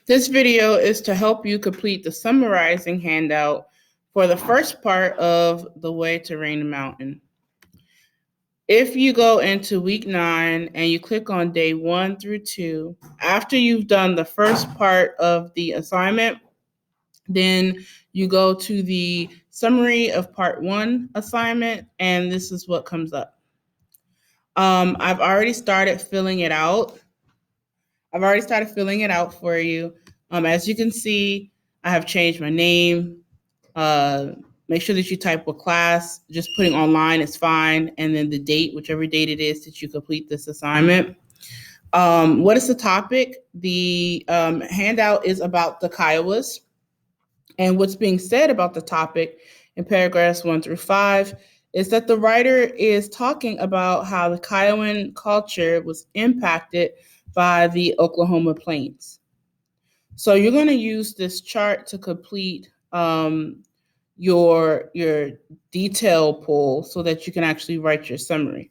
This video is to help you complete the summarizing handout for the first part of The Way to Rainy Mountain. If you go into week 9 and you click on day 1 through 2, after you've done the first part of the assignment, then you go to the summary of part 1 assignment, and this is what comes up. I've already started filling it out. For you. As you can see, I have changed my name. Make sure that you type what class. Just putting online is fine. And then the date, whichever date it is that you complete this assignment. What is the topic? The handout is about the Kiowas. And what's being said about the topic in paragraphs 1 through 5 is that the writer is talking about how the Kiowan culture was impacted by the Oklahoma plains. So you're going to use this chart to complete your detail pool so that you can actually write your summary.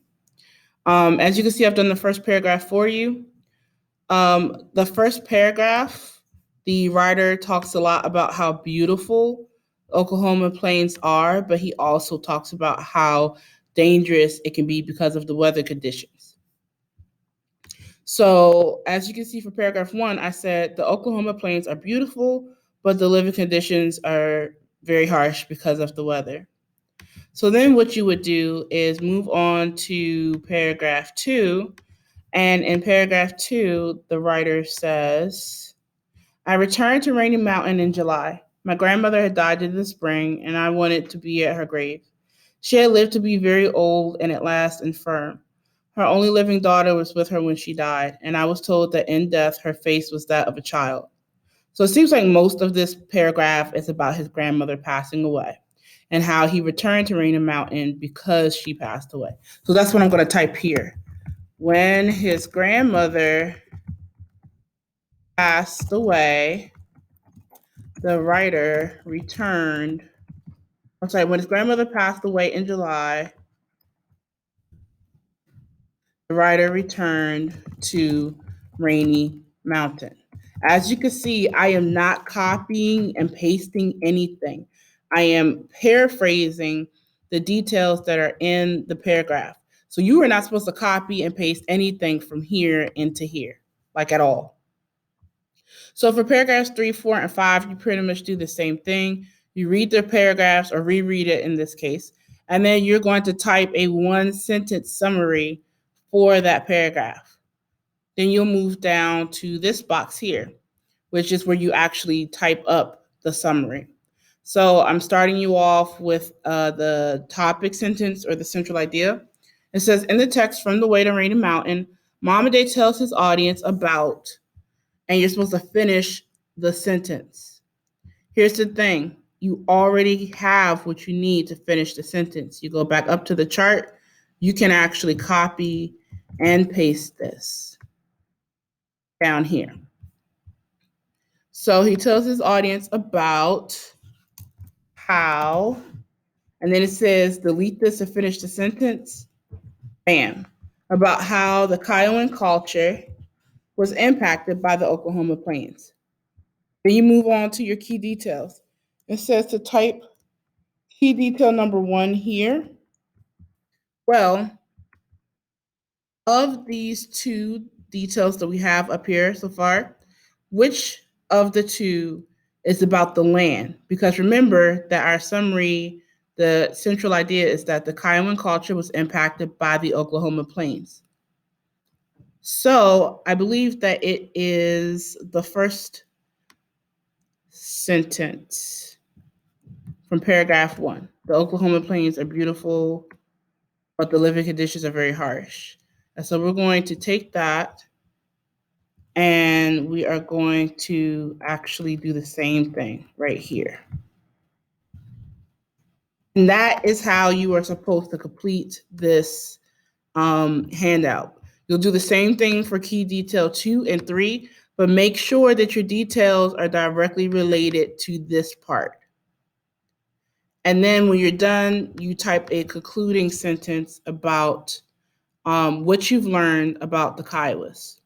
As you can see, I've done the first paragraph for you. The first paragraph, the writer talks a lot about how beautiful Oklahoma plains are, but he also talks about how dangerous it can be because of the weather conditions. So as you can see for paragraph 1, I said the Oklahoma plains are beautiful, but the living conditions are very harsh because of the weather. So then what you would do is move on to paragraph 2. And in paragraph 2, the writer says, I returned to Rainy Mountain in July. My grandmother had died in the spring, and I wanted to be at her grave. She had lived to be very old and at last infirm. Her only living daughter was with her when she died, and I was told that in death her face was that of a child. So it seems like most of this paragraph is about his grandmother passing away and how he returned to Rainy Mountain because she passed away. So that's what I'm going to type here. When his grandmother passed away, the writer returned. When his grandmother passed away in July, the writer returned to Rainy Mountain. As you can see, I am not copying and pasting anything. I am paraphrasing the details that are in the paragraph. So you are not supposed to copy and paste anything from here into here, like at all. So for paragraphs 3, 4, and 5, you pretty much do the same thing. You read the paragraphs or reread it in this case, and then you're going to type a 1-sentence summary for that paragraph. Then you'll move down to this box here, which is where you actually type up the summary. So I'm starting you off with the topic sentence or the central idea. It says, in the text from The Way to Rainy Mountain, Mom and Day tells his audience about, and you're supposed to finish the sentence. Here's the thing. You already have what you need to finish the sentence. You go back up to the chart. You can actually copy and paste this down here. So he tells his audience about how, and then it says delete this to finish the sentence. Bam. About how the Kiowan culture was impacted by the Oklahoma plains. Then you move on to your key details. It says to type key detail number 1 here. Well, of these 2 details that we have up here so far, which of the 2 is about the land? Because remember that our summary, the central idea is that the Kiowan culture was impacted by the Oklahoma plains. So I believe that it is the first sentence from paragraph 1. The Oklahoma plains are beautiful, but the living conditions are very harsh. And so we're going to take that and we are going to actually do the same thing right here. And that is how you are supposed to complete this handout. You'll do the same thing for key detail 2 and 3, but make sure that your details are directly related to this part. And then when you're done, you type a concluding sentence about what you've learned about the Kiowas.